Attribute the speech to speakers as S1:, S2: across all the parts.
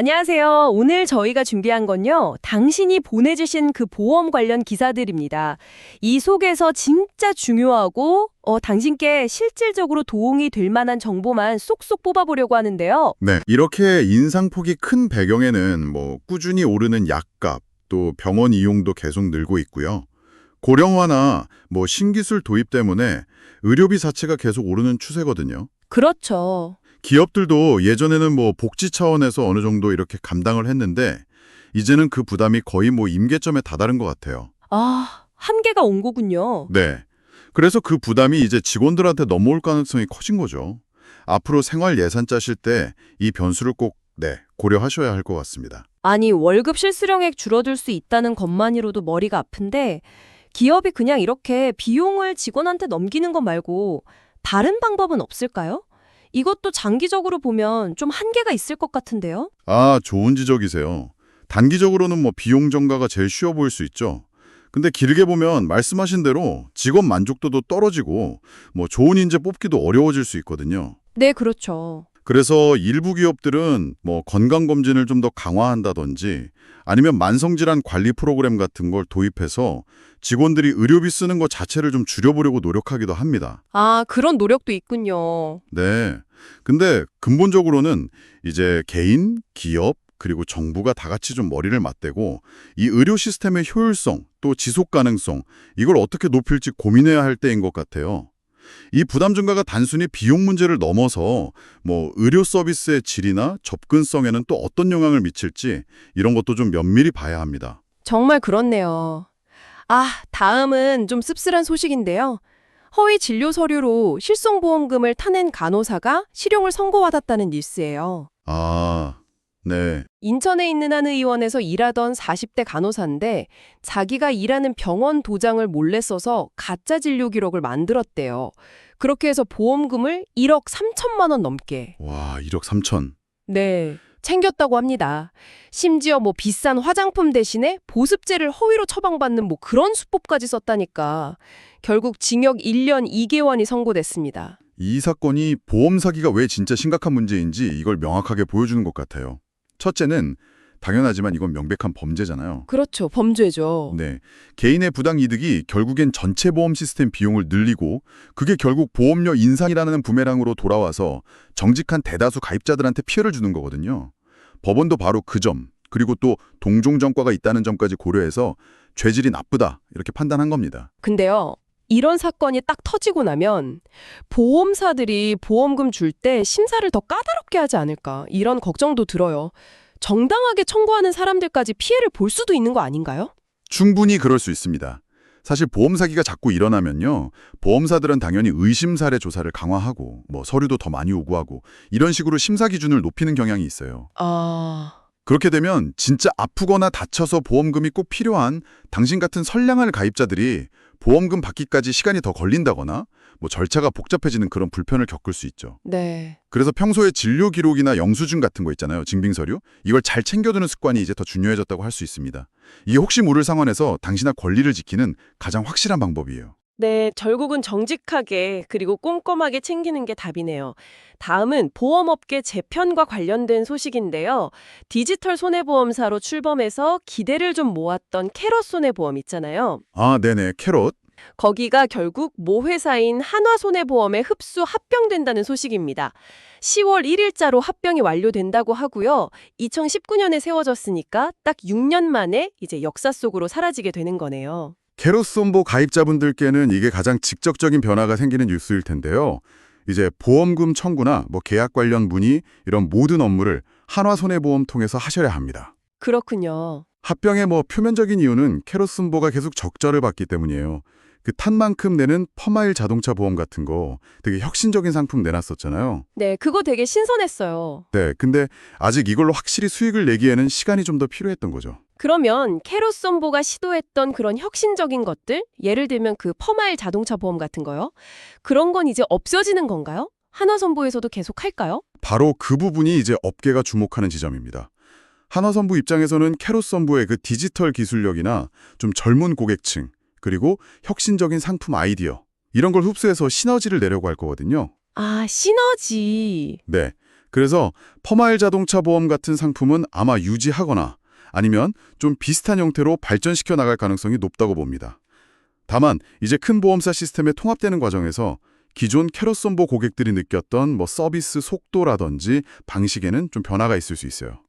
S1: 안녕하세요. 오늘 저희가 준비한 건요, 당신이 보내주신 그 보험 관련 기사들입니다. 이 속에서 진짜 중요하고, 당신께 실질적으로 도움이 될 만한 정보만 쏙쏙 뽑아보려고 하는데요.
S2: 네, 이렇게 인상폭이 큰 배경에는 꾸준히 오르는 약값, 또 병원 이용도 계속 늘고 있고요. 고령화나 신기술 도입 때문에 의료비 자체가 계속 오르는 추세거든요.
S1: 그렇죠.
S2: 기업들도 예전에는 복지 차원에서 어느 정도 이렇게 감당을 했는데 이제는 그 부담이 거의 임계점에 다다른 것 같아요.
S1: 아, 한계가 온 거군요.
S2: 네. 그래서 그 부담이 이제 직원들한테 넘어올 가능성이 커진 거죠. 앞으로 생활 예산 짜실 때 이 변수를 꼭 고려하셔야 할 것 같습니다.
S1: 아니, 월급 실수령액 줄어들 수 있다는 것만으로도 머리가 아픈데, 기업이 그냥 이렇게 비용을 직원한테 넘기는 것 말고 다른 방법은 없을까요? 이것도 장기적으로 보면 좀 한계가 있을 것 같은데요?
S2: 아, 좋은 지적이세요. 단기적으로는 비용 증가가 제일 쉬워 보일 수 있죠. 근데 길게 보면 말씀하신 대로 직원 만족도도 떨어지고 좋은 인재 뽑기도 어려워질 수 있거든요.
S1: 네, 그렇죠.
S2: 그래서 일부 기업들은 건강검진을 좀 더 강화한다든지 아니면 만성질환 관리 프로그램 같은 걸 도입해서 직원들이 의료비 쓰는 것 자체를 좀 줄여보려고 노력하기도 합니다.
S1: 아, 그런 노력도 있군요.
S2: 네. 근데 근본적으로는 이제 개인, 기업, 그리고 정부가 다 같이 좀 머리를 맞대고 이 의료 시스템의 효율성, 또 지속 가능성, 이걸 어떻게 높일지 고민해야 할 때인 것 같아요. 이 부담 증가가 단순히 비용 문제를 넘어서 의료 서비스의 질이나 접근성에는 또 어떤 영향을 미칠지 이런 것도 좀 면밀히 봐야 합니다.
S1: 정말 그렇네요. 아, 다음은 좀 씁쓸한 소식인데요. 허위 진료 서류로 실손보험금을 타낸 간호사가 실형을 선고받았다는 뉴스예요.
S2: 아, 네.
S1: 인천에 있는 한 의원에서 일하던 40대 간호사인데 자기가 일하는 병원 도장을 몰래 써서 가짜 진료 기록을 만들었대요. 그렇게 해서 보험금을 1억 3천만 원 넘게.
S2: 와, 1억 3천.
S1: 네. 챙겼다고 합니다. 심지어 비싼 화장품 대신에 보습제를 허위로 처방받는 그런 수법까지 썼다니까. 결국 징역 1년 2개월이 선고됐습니다.
S2: 이 사건이 보험 사기가 왜 진짜 심각한 문제인지 이걸 명확하게 보여주는 것 같아요. 첫째는 당연하지만 이건 명백한 범죄잖아요.
S1: 그렇죠. 범죄죠.
S2: 네, 개인의 부당 이득이 결국엔 전체 보험 시스템 비용을 늘리고 그게 결국 보험료 인상이라는 부메랑으로 돌아와서 정직한 대다수 가입자들한테 피해를 주는 거거든요. 법원도 바로 그 점, 그리고 또 동종 전과가 있다는 점까지 고려해서 죄질이 나쁘다 이렇게 판단한 겁니다.
S1: 근데요. 이런 사건이 딱 터지고 나면 보험사들이 보험금 줄 때 심사를 더 까다롭게 하지 않을까 이런 걱정도 들어요. 정당하게 청구하는 사람들까지 피해를 볼 수도 있는 거 아닌가요?
S2: 충분히 그럴 수 있습니다. 사실 보험 사기가 자꾸 일어나면요. 보험사들은 당연히 의심 사례 조사를 강화하고 서류도 더 많이 요구하고 이런 식으로 심사 기준을 높이는 경향이 있어요.
S1: 아,
S2: 그렇게 되면 진짜 아프거나 다쳐서 보험금이 꼭 필요한 당신 같은 선량한 가입자들이 보험금 받기까지 시간이 더 걸린다거나 절차가 복잡해지는 그런 불편을 겪을 수 있죠.
S1: 네.
S2: 그래서 평소에 진료 기록이나 영수증 같은 거 있잖아요. 증빙서류. 이걸 잘 챙겨두는 습관이 이제 더 중요해졌다고 할 수 있습니다. 이게 혹시 모를 상황에서 당신의 권리를 지키는 가장 확실한 방법이에요.
S1: 네, 결국은 정직하게 그리고 꼼꼼하게 챙기는 게 답이네요. 다음은 보험업계 재편과 관련된 소식인데요. 디지털 손해보험사로 출범해서 기대를 좀 모았던 캐럿 손해보험 있잖아요.
S2: 아, 네네. 캐럿.
S1: 거기가 결국 모 회사인 한화손해보험에 흡수 합병된다는 소식입니다. 10월 1일자로 합병이 완료된다고 하고요. 2019년에 세워졌으니까 딱 6년 만에 이제 역사 속으로 사라지게 되는 거네요.
S2: 캐럿손보 가입자분들께는 이게 가장 직접적인 변화가 생기는 뉴스일 텐데요. 이제 보험금 청구나 계약 관련 문의 이런 모든 업무를 한화손해보험 통해서 하셔야 합니다.
S1: 그렇군요.
S2: 합병의 표면적인 이유는 캐럿손보가 계속 적자를 받기 때문이에요. 그 탄 만큼 내는 퍼마일 자동차 보험 같은 거 되게 혁신적인 상품 내놨었잖아요.
S1: 네, 그거 되게 신선했어요.
S2: 네, 근데 아직 이걸로 확실히 수익을 내기에는 시간이 좀 더 필요했던 거죠.
S1: 그러면 캐롯손보가 시도했던 그런 혁신적인 것들, 예를 들면 그 퍼마일 자동차 보험 같은 거요? 그런 건 이제 없어지는 건가요? 한화선보에서도 계속 할까요?
S2: 바로 그 부분이 이제 업계가 주목하는 지점입니다. 한화선부 입장에서는 캐롯선부의 그 디지털 기술력이나 좀 젊은 고객층, 그리고 혁신적인 상품 아이디어 이런 걸 흡수해서 시너지를 내려고 할 거거든요.
S1: 아, 시너지.
S2: 네, 그래서 퍼마일 자동차 보험 같은 상품은 아마 유지하거나 아니면 좀 비슷한 형태로 발전시켜 나갈 가능성이 높다고 봅니다. 다만 이제 큰 보험사 시스템에 통합되는 과정에서 기존 캐럿선보 고객들이 느꼈던 서비스 속도라든지 방식에는 좀 변화가 있을 수 있어요.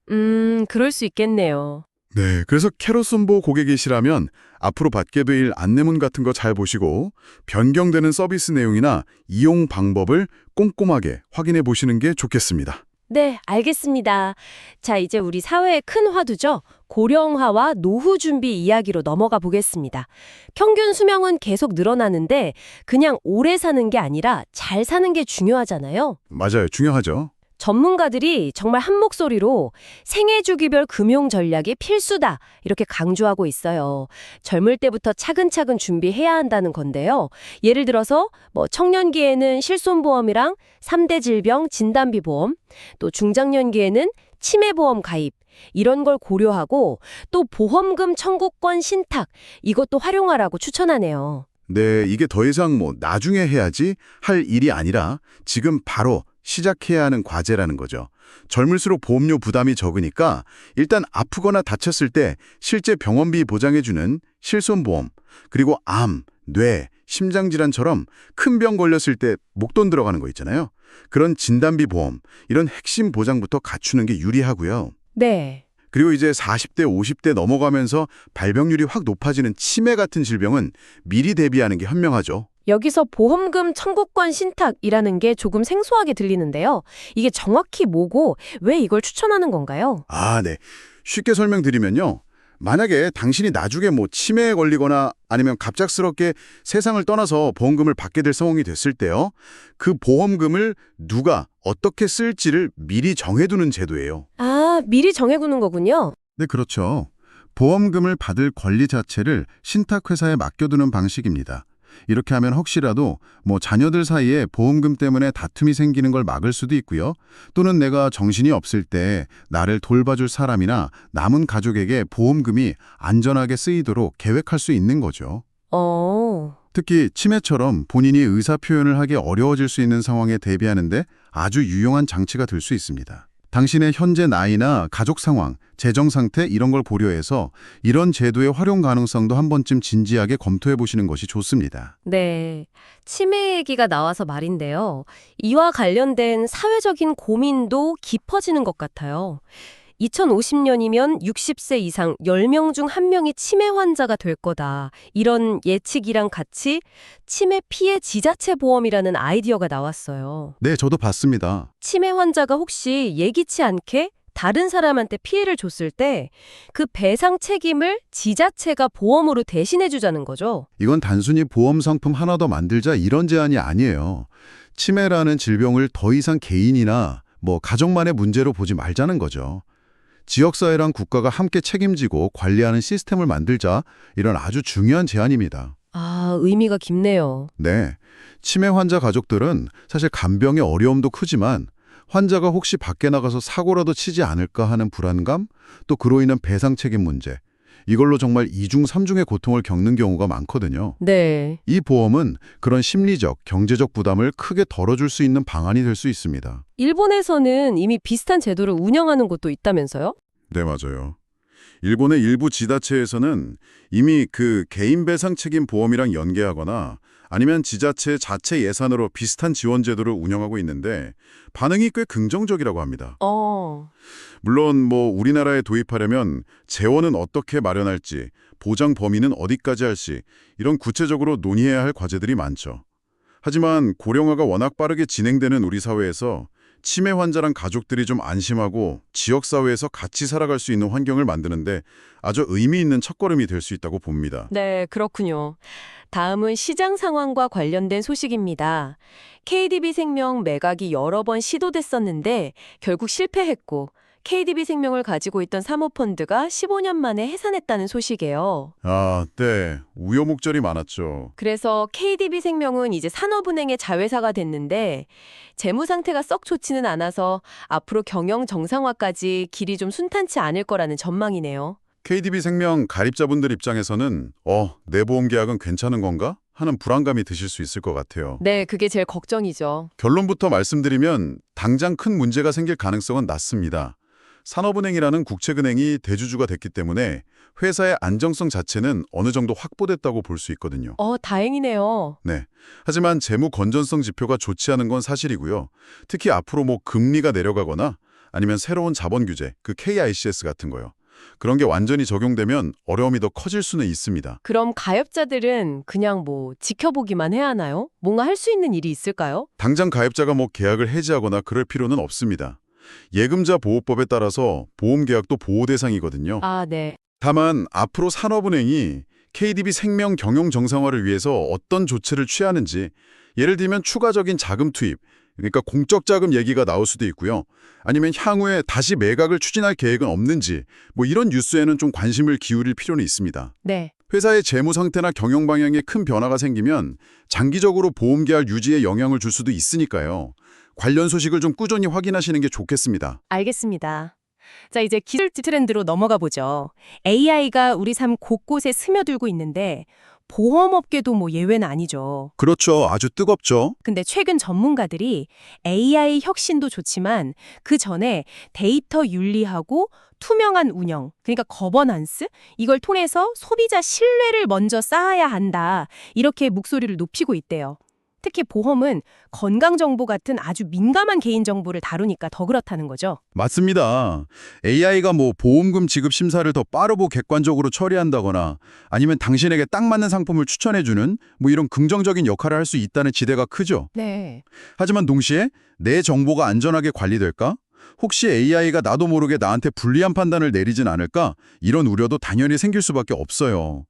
S1: 그럴 수 있겠네요.
S2: 네, 그래서 캐럿선보 고객이시라면 앞으로 받게 될 안내문 같은 거 잘 보시고 변경되는 서비스 내용이나 이용 방법을 꼼꼼하게 확인해 보시는 게 좋겠습니다.
S1: 네, 알겠습니다. 자, 이제 우리 사회의 큰 화두죠. 고령화와 노후 준비 이야기로 넘어가 보겠습니다. 평균 수명은 계속 늘어나는데 그냥 오래 사는 게 아니라 잘 사는 게 중요하잖아요.
S2: 맞아요, 중요하죠.
S1: 전문가들이 정말 한 목소리로 생애 주기별 금융 전략이 필수다 이렇게 강조하고 있어요. 젊을 때부터 차근차근 준비해야 한다는 건데요. 예를 들어서 청년기에는 실손보험이랑 3대 질병 진단비 보험, 또 중장년기에는 치매보험 가입 이런 걸 고려하고 또 보험금 청구권 신탁 이것도 활용하라고 추천하네요.
S2: 네, 이게 더 이상 나중에 해야지 할 일이 아니라 지금 바로 시작해야 하는 과제라는 거죠. 젊을수록 보험료 부담이 적으니까 일단 아프거나 다쳤을 때 실제 병원비 보장해주는 실손보험, 그리고 암, 뇌, 심장질환처럼 큰 병 걸렸을 때 목돈 들어가는 거 있잖아요. 그런 진단비 보험, 이런 핵심 보장부터 갖추는 게 유리하고요.
S1: 네.
S2: 그리고 이제 40대, 50대 넘어가면서 발병률이 확 높아지는 치매 같은 질병은 미리 대비하는 게 현명하죠.
S1: 여기서 보험금 청구권 신탁이라는 게 조금 생소하게 들리는데요. 이게 정확히 뭐고 왜 이걸 추천하는 건가요?
S2: 아, 네. 쉽게 설명드리면요. 만약에 당신이 나중에 치매에 걸리거나 아니면 갑작스럽게 세상을 떠나서 보험금을 받게 될 상황이 됐을 때요. 그 보험금을 누가 어떻게 쓸지를 미리 정해두는 제도예요.
S1: 아, 미리 정해두는 거군요.
S2: 네, 그렇죠. 보험금을 받을 권리 자체를 신탁회사에 맡겨두는 방식입니다. 이렇게 하면 혹시라도 자녀들 사이에 보험금 때문에 다툼이 생기는 걸 막을 수도 있고요. 또는 내가 정신이 없을 때 나를 돌봐줄 사람이나 남은 가족에게 보험금이 안전하게 쓰이도록 계획할 수 있는 거죠. 특히 치매처럼 본인이 의사 표현을 하기 어려워질 수 있는 상황에 대비하는데 아주 유용한 장치가 될 수 있습니다. 당신의 현재 나이나 가족 상황, 재정 상태 이런 걸 고려해서 이런 제도의 활용 가능성도 한 번쯤 진지하게 검토해 보시는 것이 좋습니다.
S1: 네. 치매 얘기가 나와서 말인데요. 이와 관련된 사회적인 고민도 깊어지는 것 같아요. 2050년이면 60세 이상 10명 중 1명이 치매 환자가 될 거다. 이런 예측이랑 같이 치매 피해 지자체 보험이라는 아이디어가 나왔어요.
S2: 네, 저도 봤습니다.
S1: 치매 환자가 혹시 예기치 않게 다른 사람한테 피해를 줬을 때 그 배상 책임을 지자체가 보험으로 대신해 주자는 거죠.
S2: 이건 단순히 보험 상품 하나 더 만들자 이런 제안이 아니에요. 치매라는 질병을 더 이상 개인이나 가정만의 문제로 보지 말자는 거죠. 지역사회랑 국가가 함께 책임지고 관리하는 시스템을 만들자 이런 아주 중요한 제안입니다.
S1: 아, 의미가 깊네요.
S2: 네, 치매 환자 가족들은 사실 간병의 어려움도 크지만 환자가 혹시 밖에 나가서 사고라도 치지 않을까 하는 불안감, 또 그로 인한 배상 책임 문제, 이걸로 정말 이중 삼중의 고통을 겪는 경우가 많거든요.
S1: 네.
S2: 이 보험은 그런 심리적, 경제적 부담을 크게 덜어줄 수 있는 방안이 될 수 있습니다.
S1: 일본에서는 이미 비슷한 제도를 운영하는 곳도 있다면서요?
S2: 네, 맞아요. 일본의 일부 지자체에서는 이미 그 개인 배상 책임 보험이랑 연계하거나 아니면 지자체 자체 예산으로 비슷한 지원 제도를 운영하고 있는데 반응이 꽤 긍정적이라고 합니다. 물론 우리나라에 도입하려면 재원은 어떻게 마련할지, 보장 범위는 어디까지 할지 이런 구체적으로 논의해야 할 과제들이 많죠. 하지만 고령화가 워낙 빠르게 진행되는 우리 사회에서 치매 환자랑 가족들이 좀 안심하고 지역사회에서 같이 살아갈 수 있는 환경을 만드는데 아주 의미 있는 첫걸음이 될 수 있다고 봅니다.
S1: 네, 그렇군요. 다음은 시장 상황과 관련된 소식입니다. KDB생명 매각이 여러 번 시도됐었는데 결국 실패했고 KDB생명을 가지고 있던 사모펀드가 15년 만에 해산했다는 소식이에요.
S2: 아, 네. 우여곡절이 많았죠.
S1: 그래서 KDB생명은 이제 산업은행의 자회사가 됐는데 재무 상태가 썩 좋지는 않아서 앞으로 경영 정상화까지 길이 좀 순탄치 않을 거라는 전망이네요.
S2: KDB생명 가입자분들 입장에서는 내 보험 계약은 괜찮은 건가? 하는 불안감이 드실 수 있을 것 같아요.
S1: 네, 그게 제일 걱정이죠.
S2: 결론부터 말씀드리면 당장 큰 문제가 생길 가능성은 낮습니다. 산업은행이라는 국책은행이 대주주가 됐기 때문에 회사의 안정성 자체는 어느 정도 확보됐다고 볼 수 있거든요.
S1: 다행이네요.
S2: 네. 하지만 재무 건전성 지표가 좋지 않은 건 사실이고요. 특히 앞으로 금리가 내려가거나 아니면 새로운 자본 규제, 그 KICS 같은 거요. 그런 게 완전히 적용되면 어려움이 더 커질 수는 있습니다.
S1: 그럼 가입자들은 그냥 지켜보기만 해야 하나요? 뭔가 할 수 있는 일이 있을까요?
S2: 당장 가입자가 계약을 해지하거나 그럴 필요는 없습니다. 예금자 보호법에 따라서 보험 계약도 보호 대상이거든요.
S1: 아, 네.
S2: 다만 앞으로 산업은행이 KDB 생명 경영 정상화를 위해서 어떤 조치를 취하는지, 예를 들면 추가적인 자금 투입, 그러니까 공적 자금 얘기가 나올 수도 있고요. 아니면 향후에 다시 매각을 추진할 계획은 없는지, 이런 뉴스에는 좀 관심을 기울일 필요는 있습니다.
S1: 네.
S2: 회사의 재무 상태나 경영 방향에 큰 변화가 생기면 장기적으로 보험 계약 유지에 영향을 줄 수도 있으니까요. 관련 소식을 좀 꾸준히 확인하시는 게 좋겠습니다.
S1: 알겠습니다. 자, 이제 기술 트렌드로 넘어가 보죠. AI가 우리 삶 곳곳에 스며들고 있는데 보험업계도 예외는 아니죠.
S2: 그렇죠. 아주 뜨겁죠.
S1: 근데 최근 전문가들이 AI 혁신도 좋지만 그 전에 데이터 윤리하고 투명한 운영, 그러니까 거버넌스, 이걸 통해서 소비자 신뢰를 먼저 쌓아야 한다. 이렇게 목소리를 높이고 있대요. 특히 보험은 건강정보 같은 아주 민감한 개인정보를 다루니까 더 그렇다는 거죠.
S2: 맞습니다. AI가 보험금 지급 심사를 더 빠르고 객관적으로 처리한다거나 아니면 당신에게 딱 맞는 상품을 추천해주는 이런 긍정적인 역할을 할 수 있다는 기대가 크죠.
S1: 네.
S2: 하지만 동시에 내 정보가 안전하게 관리될까? 혹시 AI가 나도 모르게 나한테 불리한 판단을 내리진 않을까? 이런 우려도 당연히 생길 수밖에 없어요.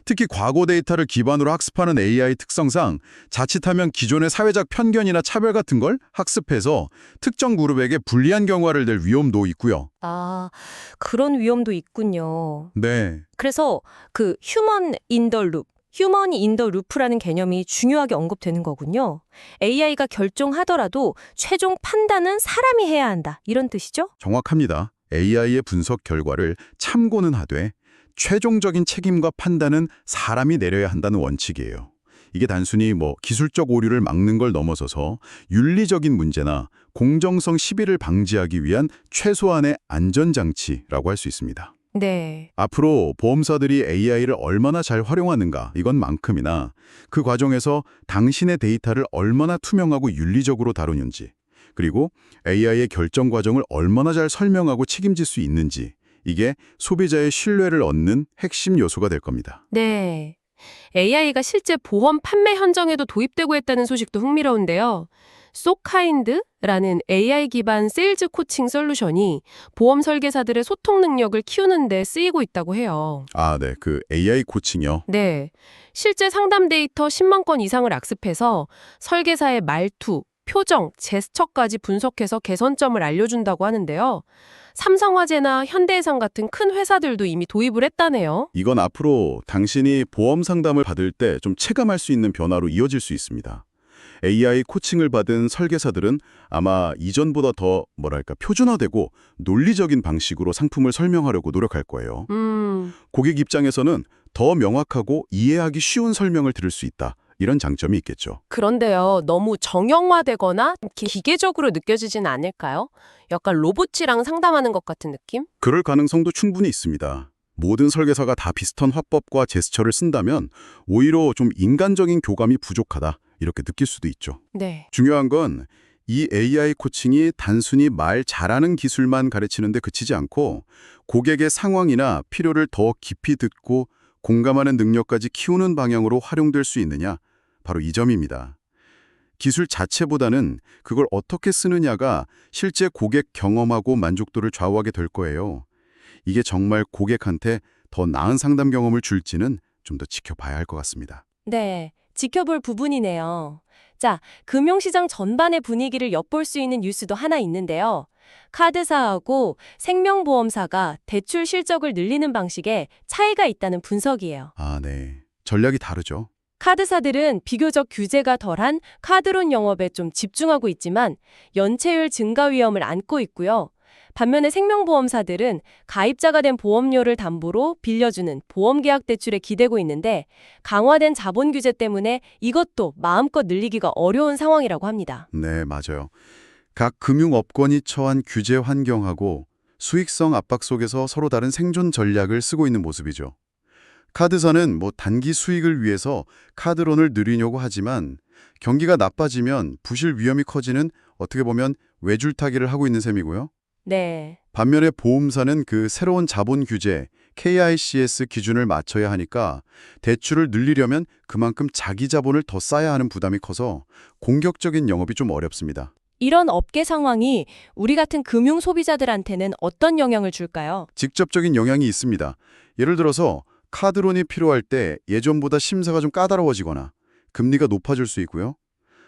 S2: 특히 과거 데이터를 기반으로 학습하는 AI 특성상 자칫하면 기존의 사회적 편견이나 차별 같은 걸 학습해서 특정 그룹에게 불리한 경우를 낼 위험도 있고요.
S1: 아, 그런 위험도 있군요.
S2: 네.
S1: 그래서 그 휴먼 인 더 룹, 휴먼 인 더 루프라는 개념이 중요하게 언급되는 거군요. AI가 결정하더라도 최종 판단은 사람이 해야 한다. 이런 뜻이죠?
S2: 정확합니다. AI의 분석 결과를 참고는 하되 최종적인 책임과 판단은 사람이 내려야 한다는 원칙이에요. 이게 단순히 기술적 오류를 막는 걸 넘어서서 윤리적인 문제나 공정성 시비를 방지하기 위한 최소한의 안전장치라고 할 수 있습니다.
S1: 네.
S2: 앞으로 보험사들이 AI를 얼마나 잘 활용하는가 이것만큼이나 그 과정에서 당신의 데이터를 얼마나 투명하고 윤리적으로 다루는지, 그리고 AI의 결정 과정을 얼마나 잘 설명하고 책임질 수 있는지, 이게 소비자의 신뢰를 얻는 핵심 요소가 될 겁니다.
S1: 네. AI가 실제 보험 판매 현장에도 도입되고 있다는 소식도 흥미로운데요. 소카인드라는 AI 기반 세일즈 코칭 솔루션이 보험 설계사들의 소통 능력을 키우는 데 쓰이고 있다고 해요.
S2: 아, 네. 그 AI 코칭이요.
S1: 네. 실제 상담 데이터 10만 건 이상을 악습해서 설계사의 말투, 표정, 제스처까지 분석해서 개선점을 알려준다고 하는데요. 삼성화재나 현대해상 같은 큰 회사들도 이미 도입을 했다네요.
S2: 이건 앞으로 당신이 보험 상담을 받을 때 좀 체감할 수 있는 변화로 이어질 수 있습니다. AI 코칭을 받은 설계사들은 아마 이전보다 더 표준화되고 논리적인 방식으로 상품을 설명하려고 노력할 거예요. 고객 입장에서는 더 명확하고 이해하기 쉬운 설명을 들을 수 있다. 이런 장점이 있겠죠.
S1: 그런데요, 너무 정형화되거나 기계적으로 느껴지진 않을까요? 약간 로봇이랑 상담하는 것 같은 느낌?
S2: 그럴 가능성도 충분히 있습니다. 모든 설계사가 다 비슷한 화법과 제스처를 쓴다면 오히려 좀 인간적인 교감이 부족하다 이렇게 느낄 수도 있죠.
S1: 네.
S2: 중요한 건 이 AI 코칭이 단순히 말 잘하는 기술만 가르치는 데 그치지 않고 고객의 상황이나 필요를 더 깊이 듣고 공감하는 능력까지 키우는 방향으로 활용될 수 있느냐, 바로 이 점입니다. 기술 자체보다는 그걸 어떻게 쓰느냐가 실제 고객 경험하고 만족도를 좌우하게 될 거예요. 이게 정말 고객한테 더 나은 상담 경험을 줄지는 좀 더 지켜봐야 할 것 같습니다.
S1: 네, 지켜볼 부분이네요. 자, 금융시장 전반의 분위기를 엿볼 수 있는 뉴스도 하나 있는데요. 카드사하고 생명보험사가 대출 실적을 늘리는 방식에 차이가 있다는 분석이에요.
S2: 아, 네. 전략이 다르죠.
S1: 카드사들은 비교적 규제가 덜한 카드론 영업에 좀 집중하고 있지만 연체율 증가 위험을 안고 있고요. 반면에 생명보험사들은 가입자가 된 보험료를 담보로 빌려주는 보험계약 대출에 기대고 있는데 강화된 자본 규제 때문에 이것도 마음껏 늘리기가 어려운 상황이라고 합니다.
S2: 네, 맞아요. 각 금융업권이 처한 규제 환경하고 수익성 압박 속에서 서로 다른 생존 전략을 쓰고 있는 모습이죠. 카드사는 단기 수익을 위해서 카드론을 늘리려고 하지만 경기가 나빠지면 부실 위험이 커지는 어떻게 보면 외줄타기를 하고 있는 셈이고요.
S1: 네.
S2: 반면에 보험사는 그 새로운 자본 규제, KICS 기준을 맞춰야 하니까 대출을 늘리려면 그만큼 자기 자본을 더 쌓아야 하는 부담이 커서 공격적인 영업이 좀 어렵습니다.
S1: 이런 업계 상황이 우리 같은 금융 소비자들한테는 어떤 영향을 줄까요?
S2: 직접적인 영향이 있습니다. 예를 들어서 카드론이 필요할 때 예전보다 심사가 좀 까다로워지거나 금리가 높아질 수 있고요.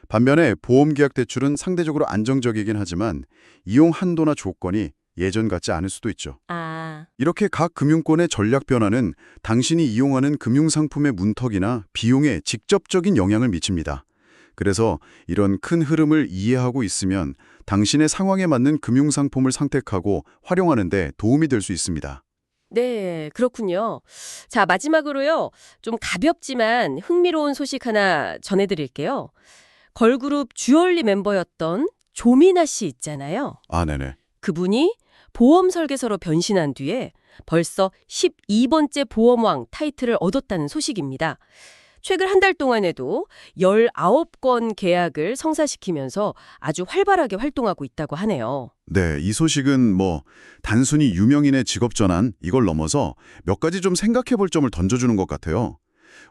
S2: 반면에 보험계약 대출은 상대적으로 안정적이긴 하지만 이용 한도나 조건이 예전 같지 않을 수도 있죠.
S1: 아,
S2: 이렇게 각 금융권의 전략 변화는 당신이 이용하는 금융상품의 문턱이나 비용에 직접적인 영향을 미칩니다. 그래서 이런 큰 흐름을 이해하고 있으면 당신의 상황에 맞는 금융상품을 선택하고 활용하는 데 도움이 될 수 있습니다.
S1: 네, 그렇군요. 자, 마지막으로요. 좀 가볍지만 흥미로운 소식 하나 전해드릴게요. 걸그룹 주얼리 멤버였던 조미나 씨 있잖아요.
S2: 아, 네네.
S1: 그분이 보험 설계사로 변신한 뒤에 벌써 12번째 보험왕 타이틀을 얻었다는 소식입니다. 최근 한 달 동안에도 19건 계약을 성사시키면서 아주 활발하게 활동하고 있다고 하네요.
S2: 네, 이 소식은 단순히 유명인의 직업 전환 이걸 넘어서 몇 가지 좀 생각해 볼 점을 던져주는 것 같아요.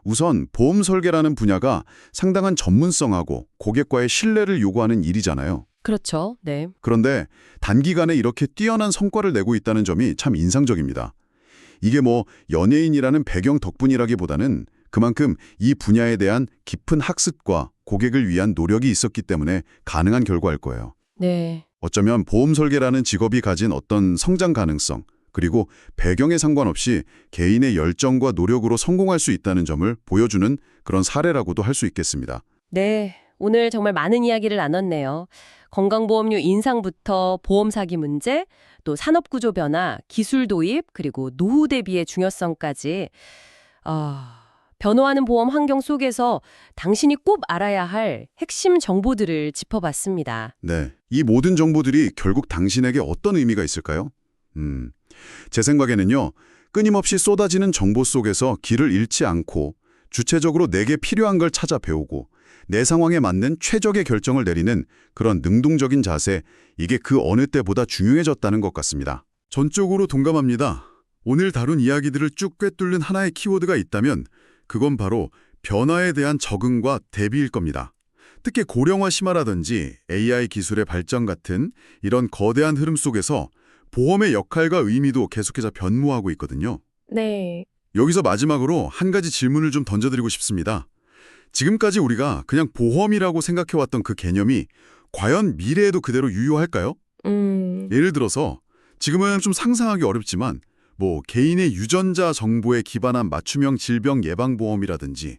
S2: 우선 보험 설계라는 분야가 상당한 전문성하고 고객과의 신뢰를 요구하는 일이잖아요.
S1: 그렇죠. 네.
S2: 그런데 단기간에 이렇게 뛰어난 성과를 내고 있다는 점이 참 인상적입니다. 이게 연예인이라는 배경 덕분이라기보다는 그만큼 이 분야에 대한 깊은 학습과 고객을 위한 노력이 있었기 때문에 가능한 결과일 거예요.
S1: 네.
S2: 어쩌면 보험 설계라는 직업이 가진 어떤 성장 가능성, 그리고 배경에 상관없이 개인의 열정과 노력으로 성공할 수 있다는 점을 보여주는 그런 사례라고도 할 수 있겠습니다.
S1: 네. 오늘 정말 많은 이야기를 나눴네요. 건강보험료 인상부터 보험 사기 문제, 또 산업구조 변화, 기술 도입, 그리고 노후 대비의 중요성까지 변화하는 보험 환경 속에서 당신이 꼭 알아야 할 핵심 정보들을 짚어봤습니다.
S2: 네, 이 모든 정보들이 결국 당신에게 어떤 의미가 있을까요? 제 생각에는요, 끊임없이 쏟아지는 정보 속에서 길을 잃지 않고 주체적으로 내게 필요한 걸 찾아 배우고 내 상황에 맞는 최적의 결정을 내리는 그런 능동적인 자세, 이게 그 어느 때보다 중요해졌다는 것 같습니다. 전적으로 동감합니다. 오늘 다룬 이야기들을 쭉 꿰뚫는 하나의 키워드가 있다면 그건 바로 변화에 대한 적응과 대비일 겁니다. 특히 고령화 심화라든지 AI 기술의 발전 같은 이런 거대한 흐름 속에서 보험의 역할과 의미도 계속해서 변모하고 있거든요.
S1: 네.
S2: 여기서 마지막으로 한 가지 질문을 좀 던져드리고 싶습니다. 지금까지 우리가 그냥 보험이라고 생각해왔던 그 개념이 과연 미래에도 그대로 유효할까요? 예를 들어서 지금은 좀 상상하기 어렵지만 개인의 유전자 정보에 기반한 맞춤형 질병 예방보험이라든지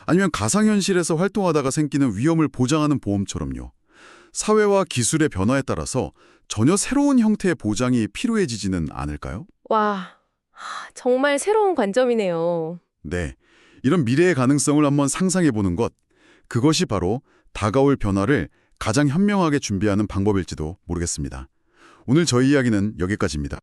S2: 아니면 가상현실에서 활동하다가 생기는 위험을 보장하는 보험처럼요. 사회와 기술의 변화에 따라서 전혀 새로운 형태의 보장이 필요해지지는 않을까요?
S1: 와, 정말 새로운 관점이네요.
S2: 네, 이런 미래의 가능성을 한번 상상해보는 것, 그것이 바로 다가올 변화를 가장 현명하게 준비하는 방법일지도 모르겠습니다. 오늘 저희 이야기는 여기까지입니다.